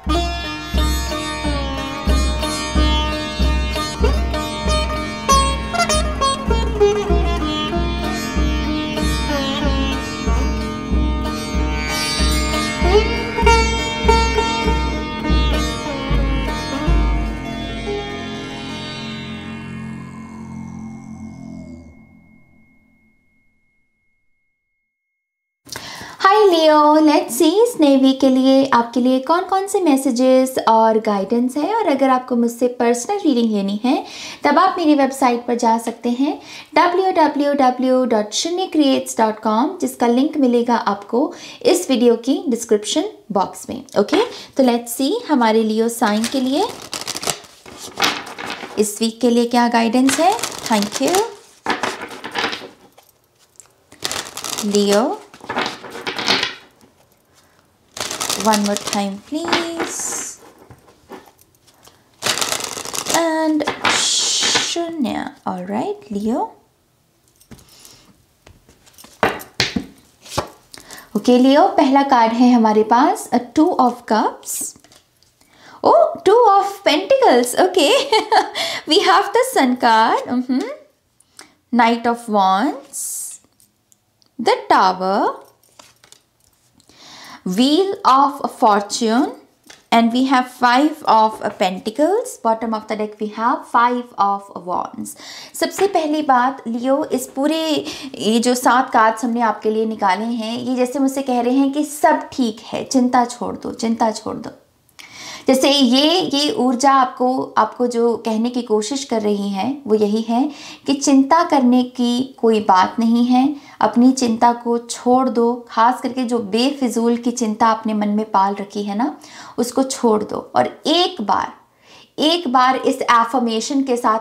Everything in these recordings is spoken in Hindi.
हाय लियो, लेट्स सी इस नए वीक के लिए आपके लिए कौन कौन से मैसेजेस और गाइडेंस है। और अगर आपको मुझसे पर्सनल रीडिंग लेनी है तब आप मेरी वेबसाइट पर जा सकते हैं www.shunycreates.com, जिसका लिंक मिलेगा आपको इस वीडियो की डिस्क्रिप्शन बॉक्स में। ओके, तो लेट्स सी हमारे लियो साइन के लिए इस वीक के लिए क्या गाइडेंस है। Thank you Leo. One more time, please. And Shunya. All right, Leo. Okay, Leo, पहला कार्ड है हमारे पास Two of Cups. Oh, Two of Pentacles. Okay. We have the Sun card. Knight of Wands. The Tower. Wheel of Fortune, and we have Five of Pentacles. Bottom of the deck we have Five of Wands. सबसे पहली बात लियो, इस पूरे ये जो 7 कार्ड्स हमने आपके लिए निकाले हैं, ये जैसे मुझसे कह रहे हैं कि सब ठीक है, चिंता छोड़ दो, चिंता छोड़ दो। जैसे ये ऊर्जा आपको जो कहने की कोशिश कर रही है वो यही है कि चिंता करने की कोई बात नहीं है, अपनी चिंता को छोड़ दो। खास करके जो बेफिजूल की चिंता आपने मन में पाल रखी है ना, उसको छोड़ दो और एक बार इस एफर्मेशन के साथ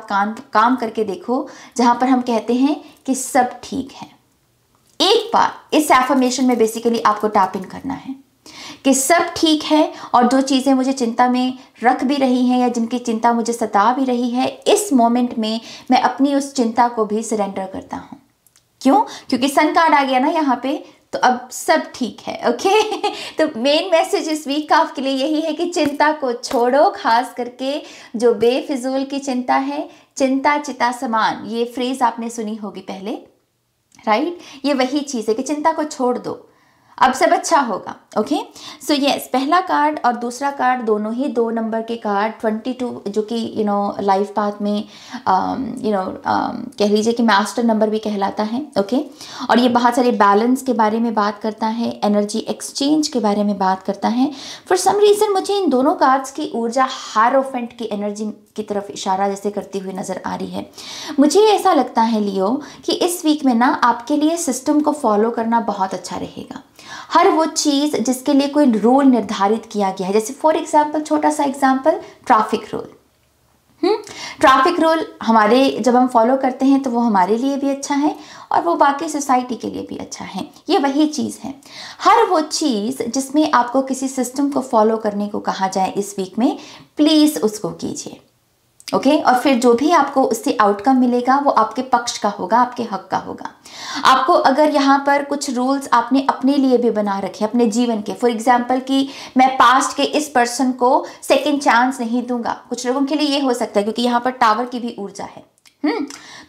काम करके देखो, जहां पर हम कहते हैं कि सब ठीक है। एक बार इस एफर्मेशन में बेसिकली आपको टैप इन करना है कि सब ठीक है, और जो चीज़ें मुझे चिंता में रख भी रही हैं या जिनकी चिंता मुझे सता भी रही है, इस मोमेंट में मैं अपनी उस चिंता को भी सरेंडर करता हूँ। क्यों? क्योंकि सन कार्ड आ गया ना यहाँ पे, तो अब सब ठीक है। ओके तो मेन मैसेज इस वीक का आपके लिए यही है कि चिंता को छोड़ो। खास करके जो बेफिजूल की चिंता है, चिंता चिता समान, ये फ्रेज आपने सुनी होगी पहले, राइट? ये वही चीज़ है कि चिंता को छोड़ दो, अब सब अच्छा होगा। ओके, सो यस, पहला कार्ड और दूसरा कार्ड दोनों ही 2 नंबर के कार्ड, 22 जो कि लाइफ पाथ में कह लीजिए कि मास्टर नंबर भी कहलाता है। ओके, और ये बहुत सारे बैलेंस के बारे में बात करता है, एनर्जी एक्सचेंज के बारे में बात करता है। फॉर सम रीज़न मुझे इन दोनों कार्ड्स की ऊर्जा हायरोफेंट की एनर्जी की तरफ इशारा जैसे करती हुई नज़र आ रही है। मुझे ऐसा लगता है लियो कि इस वीक में ना आपके लिए सिस्टम को फॉलो करना बहुत अच्छा रहेगा। हर वो चीज़ जिसके लिए कोई रूल निर्धारित किया गया है, जैसे फॉर एग्जाम्पल, छोटा सा example, traffic rule. Traffic rule हमारे जब हम फॉलो करते हैं तो वो हमारे लिए भी अच्छा है और वो बाकी सोसाइटी के लिए भी अच्छा है। ये वही चीज़ है, हर वो चीज़ जिसमें आपको किसी सिस्टम को फॉलो करने को कहा जाए इस वीक में, प्लीज़ उसको कीजिए। ओके, और फिर जो भी आपको उससे आउटकम मिलेगा वो आपके पक्ष का होगा, आपके हक का होगा। आपको अगर यहाँ पर कुछ रूल्स आपने अपने लिए भी बना रखे अपने जीवन के, फॉर एग्जांपल कि मैं पास्ट के इस पर्सन को सेकंड चांस नहीं दूंगा, कुछ लोगों के लिए ये हो सकता है क्योंकि यहाँ पर टावर की भी ऊर्जा है।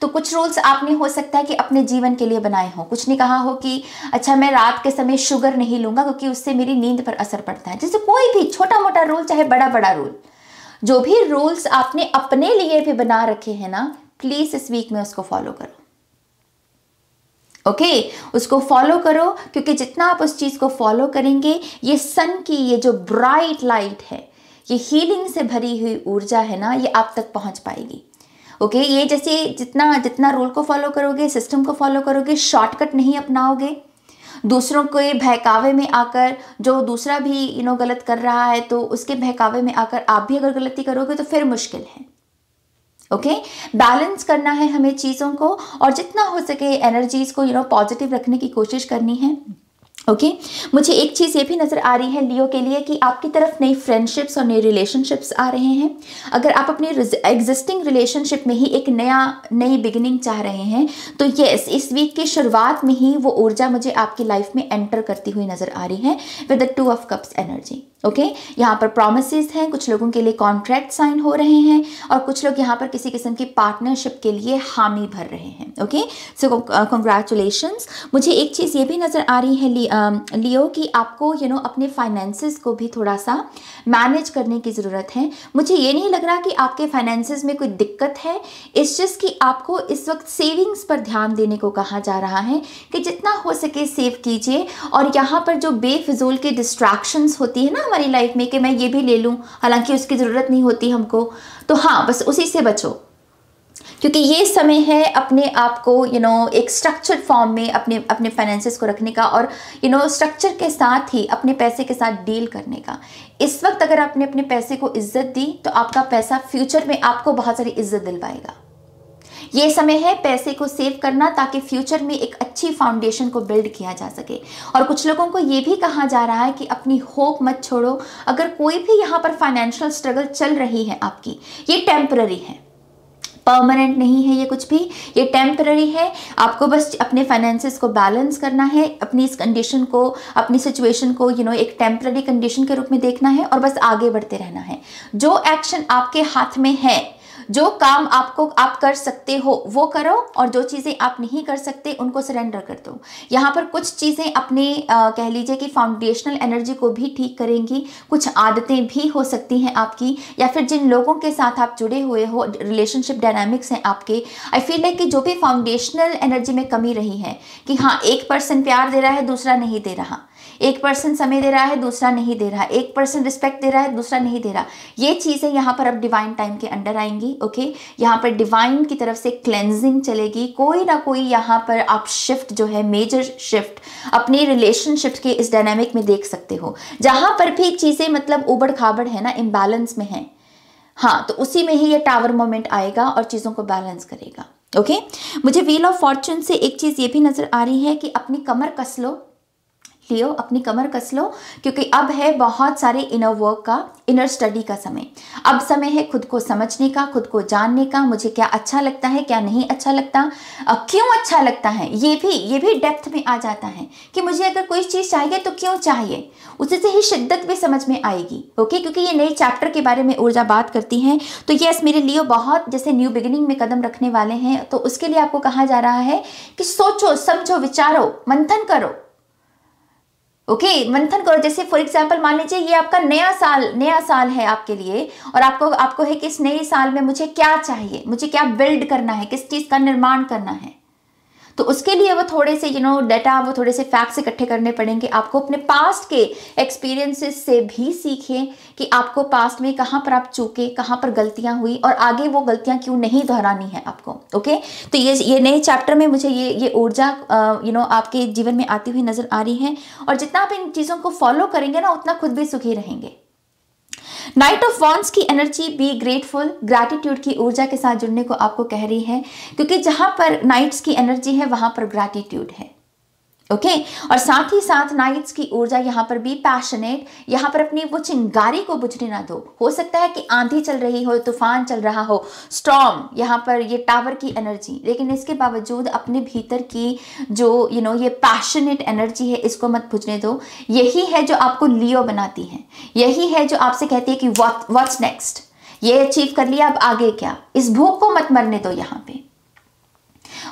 तो कुछ रूल्स आपने हो सकता है कि अपने जीवन के लिए बनाए हो। कुछ ने कहा हो कि अच्छा मैं रात के समय शुगर नहीं लूंगा क्योंकि उससे मेरी नींद पर असर पड़ता है। जैसे कोई भी छोटा मोटा रूल चाहे बड़ा बड़ा रूल, जो भी रूल्स आपने अपने लिए भी बना रखे हैं ना, प्लीज इस वीक में उसको फॉलो करो। ओके, उसको फॉलो करो, क्योंकि जितना आप उस चीज को फॉलो करेंगे, ये सन की ये जो ब्राइट लाइट है, ये हीलिंग से भरी हुई ऊर्जा है ना, ये आप तक पहुंच पाएगी। ओके, ये जैसे जितना रूल को फॉलो करोगे, सिस्टम को फॉलो करोगे, शॉर्टकट नहीं अपनाओगे, दूसरों के बहकावे में आकर, जो दूसरा भी गलत कर रहा है तो उसके बहकावे में आकर आप भी अगर गलती करोगे तो फिर मुश्किल है। ओके, बैलेंस करना है हमें चीज़ों को, और जितना हो सके एनर्जीज को पॉजिटिव रखने की कोशिश करनी है। ओके मुझे एक चीज़ ये भी नज़र आ रही है लियो के लिए कि आपकी तरफ नई फ्रेंडशिप्स और नए रिलेशनशिप्स आ रहे हैं। अगर आप अपनी एग्जिस्टिंग रिलेशनशिप में ही एक नई बिगिनिंग चाह रहे हैं तो यस, इस वीक की शुरुआत में ही वो ऊर्जा मुझे आपकी लाइफ में एंटर करती हुई नज़र आ रही है with the 2 of cups energy. Okay यहाँ पर प्रॉमिसेस हैं, कुछ लोगों के लिए कॉन्ट्रैक्ट साइन हो रहे हैं और कुछ लोग यहाँ पर किसी किस्म की पार्टनरशिप के लिए हामी भर रहे हैं। Okay so congratulations. मुझे एक चीज़ ये भी नज़र आ रही है लियो कि आपको अपने फाइनेंसेस को भी थोड़ा सा मैनेज करने की ज़रूरत है। मुझे ये नहीं लग रहा कि आपके फाइनेंसेस में कोई दिक्कत है, इस जस्ट कि आपको इस वक्त सेविंग्स पर ध्यान देने को कहा जा रहा है कि जितना हो सके सेव कीजिए। और यहाँ पर जो बेफिजूल की डिस्ट्रैक्शंस होती है ना हमारी लाइफ में कि मैं ये भी ले लूँ हालांकि उसकी ज़रूरत नहीं होती हमको, तो हाँ बस उसी से बचो, क्योंकि ये समय है अपने आप को एक स्ट्रक्चर्ड फॉर्म में अपने फाइनेंसेस को रखने का और स्ट्रक्चर के साथ ही अपने पैसे के साथ डील करने का। इस वक्त अगर आपने अपने पैसे को इज्जत दी तो आपका पैसा फ्यूचर में आपको बहुत सारी इज्जत दिलवाएगा। ये समय है पैसे को सेव करना ताकि फ्यूचर में एक अच्छी फाउंडेशन को बिल्ड किया जा सके। और कुछ लोगों को ये भी कहा जा रहा है कि अपनी होप मत छोड़ो। अगर कोई भी यहाँ पर फाइनेंशियल स्ट्रगल चल रही है आपकी, ये टेम्पररी है, परमानेंट नहीं है ये कुछ भी, ये टेम्पररी है। आपको बस अपने फाइनेंसेस को बैलेंस करना है, अपनी इस कंडीशन को, अपनी सिचुएशन को एक टेम्पररी कंडीशन के रूप में देखना है और बस आगे बढ़ते रहना है। जो एक्शन आपके हाथ में है, जो काम आप कर सकते हो वो करो और जो चीज़ें आप नहीं कर सकते उनको सरेंडर कर दो। यहाँ पर कुछ चीज़ें अपने कह लीजिए कि फाउंडेशनल एनर्जी को भी ठीक करेंगी, कुछ आदतें भी हो सकती हैं आपकी, या फिर जिन लोगों के साथ आप जुड़े हुए हो, रिलेशनशिप डायनामिक्स हैं आपके। आई फील लाइक कि जो भी फाउंडेशनल एनर्जी में कमी रही है कि हाँ एक पर्सन प्यार दे रहा है दूसरा नहीं दे रहा, एक पर्सन समय दे रहा है दूसरा नहीं दे रहा, एक पर्सन रिस्पेक्ट दे रहा है दूसरा नहीं दे रहा, ये चीज़ें यहाँ पर अब डिवाइन टाइम के अंडर आएंगी। ओके यहाँ पर डिवाइन की तरफ से क्लेंजिंग चलेगी, कोई ना कोई यहाँ पर आप शिफ्ट जो है, मेजर शिफ्ट अपने रिलेशनशिप के इस डायनामिक में देख सकते हो। जहाँ पर भी चीज़ें मतलब उबड़ खाबड़ है ना, इम्बैलेंस में है, हाँ तो उसी में ही ये टावर मोमेंट आएगा और चीज़ों को बैलेंस करेगा। ओके मुझे व्हील ऑफ फॉर्चून से एक चीज़ ये भी नज़र आ रही है कि अपनी कमर कस लो लियो, अपनी कमर कस लो, क्योंकि अब है बहुत सारे इनर वर्क का, इनर स्टडी का समय। अब समय है खुद को समझने का, खुद को जानने का, मुझे क्या अच्छा लगता है क्या नहीं अच्छा लगता, क्यों अच्छा लगता है, ये भी डेप्थ में आ जाता है कि मुझे अगर कोई चीज़ चाहिए तो क्यों चाहिए, उसी से ही शिद्दत भी समझ में आएगी। ओके क्योंकि ये नए चैप्टर के बारे में ऊर्जा बात करती है। तो यस मेरे लियो बहुत जैसे न्यू बिगिनिंग में कदम रखने वाले हैं, तो उसके लिए आपको कहा जा रहा है कि सोचो समझो विचारो मंथन करो। ओके मंथन करो। जैसे फॉर एग्जाम्पल मान लीजिए ये आपका नया साल है आपके लिए और आपको है कि इस नए साल में मुझे क्या चाहिए, मुझे क्या बिल्ड करना है, किस चीज़ का निर्माण करना है। तो उसके लिए वो थोड़े से डाटा, वो थोड़े से फैक्ट्स इकट्ठे करने पड़ेंगे आपको। अपने पास्ट के एक्सपीरियंसेस से भी सीखिए कि आपको पास्ट में कहाँ पर आप चूके, कहाँ पर गलतियाँ हुई और आगे वो गलतियाँ क्यों नहीं दोहरानी है आपको। ओके तो ये नए चैप्टर में मुझे ये ऊर्जा आपके जीवन में आती हुई नज़र आ रही है और जितना आप इन चीज़ों को फॉलो करेंगे ना उतना खुद भी सुखी रहेंगे। नाइट ऑफ वॉन्ड्स की एनर्जी बी ग्रेटफुल, ग्रैटिट्यूड की ऊर्जा के साथ जुड़ने को आपको कह रही है, क्योंकि जहां पर नाइट्स की एनर्जी है वहां पर ग्रैटिट्यूड है। ओके और साथ ही साथ नाइट्स की ऊर्जा यहाँ पर भी पैशनेट, यहाँ पर अपनी वो चिंगारी को बुझने ना दो। हो सकता है कि आंधी चल रही हो, तूफान चल रहा हो, स्टॉर्म, यहाँ पर ये टावर की एनर्जी, लेकिन इसके बावजूद अपने भीतर की जो ये पैशनेट एनर्जी है इसको मत बुझने दो। यही है जो आपको लियो बनाती है, यही है जो आपसे कहती है कि व्हाट्स नेक्स्ट, ये अचीव कर लिया अब आगे क्या। इस भूख को मत मरने दो यहाँ पे,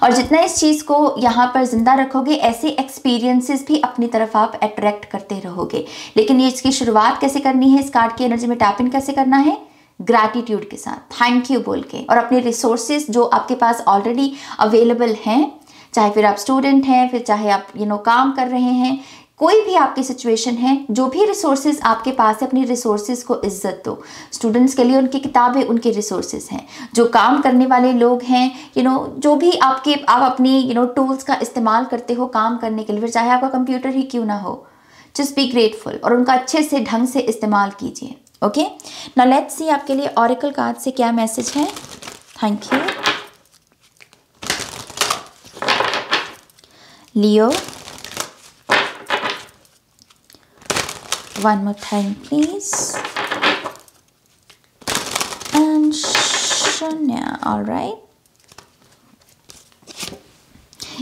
और जितना इस चीज़ को यहाँ पर जिंदा रखोगे ऐसे एक्सपीरियंसेस भी अपनी तरफ आप अट्रैक्ट करते रहोगे। लेकिन ये इसकी शुरुआत कैसे करनी है, इस कार्ड की एनर्जी में टैप इन कैसे करना है, ग्रैटिट्यूड के साथ, थैंक यू बोल के, और अपने रिसोर्सेज जो आपके पास ऑलरेडी अवेलेबल हैं, चाहे फिर आप स्टूडेंट हैं, फिर चाहे आप काम कर रहे हैं, कोई भी आपकी सिचुएशन है, जो भी रिसोर्सेज आपके पास है अपनी रिसोर्सेज को इज्जत दो। स्टूडेंट्स के लिए उनकी किताबें उनके रिसोर्सेज हैं, जो काम करने वाले लोग हैं, जो भी आप अपनी टूल्स का इस्तेमाल करते हो काम करने के लिए, फिर चाहे आपका कंप्यूटर ही क्यों ना हो, जस्ट बी ग्रेटफुल और उनका अच्छे से ढंग से इस्तेमाल कीजिए। ओके नाउ लेट्स सी आपके लिए ऑरेकल कार्ड से क्या मैसेज है। Thank you Leo. One more time, please. And Shanya, all right.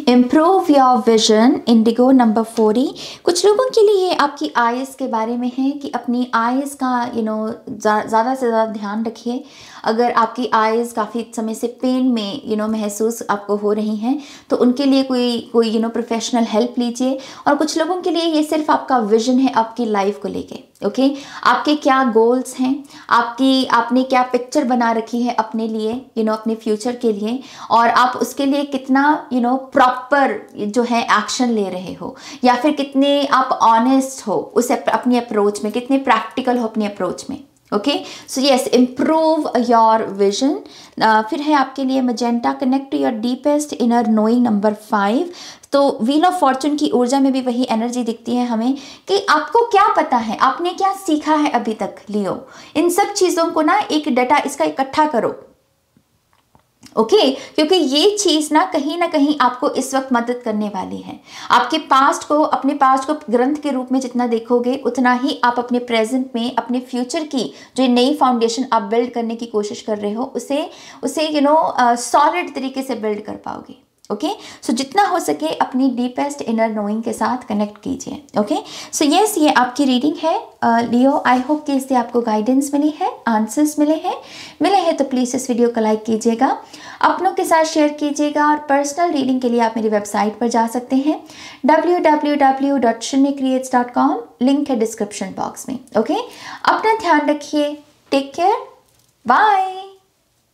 Improve your vision, Indigo number 40। कुछ लोगों के लिए आपकी आइज़ के बारे में है कि अपनी आइज़ का ज़्यादा से ज़्यादा ध्यान रखिए। अगर आपकी आइज़ काफ़ी समय से पेन में महसूस आपको हो रही हैं तो उनके लिए कोई प्रोफेशनल हेल्प लीजिए। और कुछ लोगों के लिए ये सिर्फ आपका विजन है आपकी लाइफ को लेके। ओके, आपके क्या गोल्स हैं, आपने क्या पिक्चर बना रखी है अपने लिए, अपने फ्यूचर के लिए, और आप उसके लिए कितना प्रॉपर जो है एक्शन ले रहे हो, या फिर कितने आप ऑनेस्ट हो उस अपनी अप्रोच में, कितने प्रैक्टिकल हो अपनी अप्रोच में। Okay, so yes, improve your vision. फिर है आपके लिए magenta, connect to your deepest inner knowing number 5। तो व्हील ऑफ फॉर्चून की ऊर्जा में भी वही एनर्जी दिखती है हमें कि आपको क्या पता है, आपने क्या सीखा है अभी तक लियो। इन सब चीज़ों को ना एक डाटा इसका इकट्ठा करो। ओके, क्योंकि ये चीज़ ना कहीं आपको इस वक्त मदद करने वाली है। आपके पास्ट को, अपने पास्ट को ग्रंथ के रूप में जितना देखोगे उतना ही आप अपने प्रेजेंट में अपने फ्यूचर की जो नई फाउंडेशन आप बिल्ड करने की कोशिश कर रहे हो उसे सॉलिड तरीके से बिल्ड कर पाओगे। ओके, सो जितना हो सके अपनी डीपेस्ट इनर नोइंग के साथ कनेक्ट कीजिए। ओके, सो यस, ये आपकी रीडिंग है लियो। आई होप कि इससे आपको गाइडेंस मिली है, आंसर्स मिले हैं तो प्लीज़ इस वीडियो को लाइक कीजिएगा, अपनों के साथ शेयर कीजिएगा, और पर्सनल रीडिंग के लिए आप मेरी वेबसाइट पर जा सकते हैं www.shunyacreates.com, लिंक है डिस्क्रिप्शन बॉक्स में। ओके, अपना ध्यान रखिए, टेक केयर, बाय।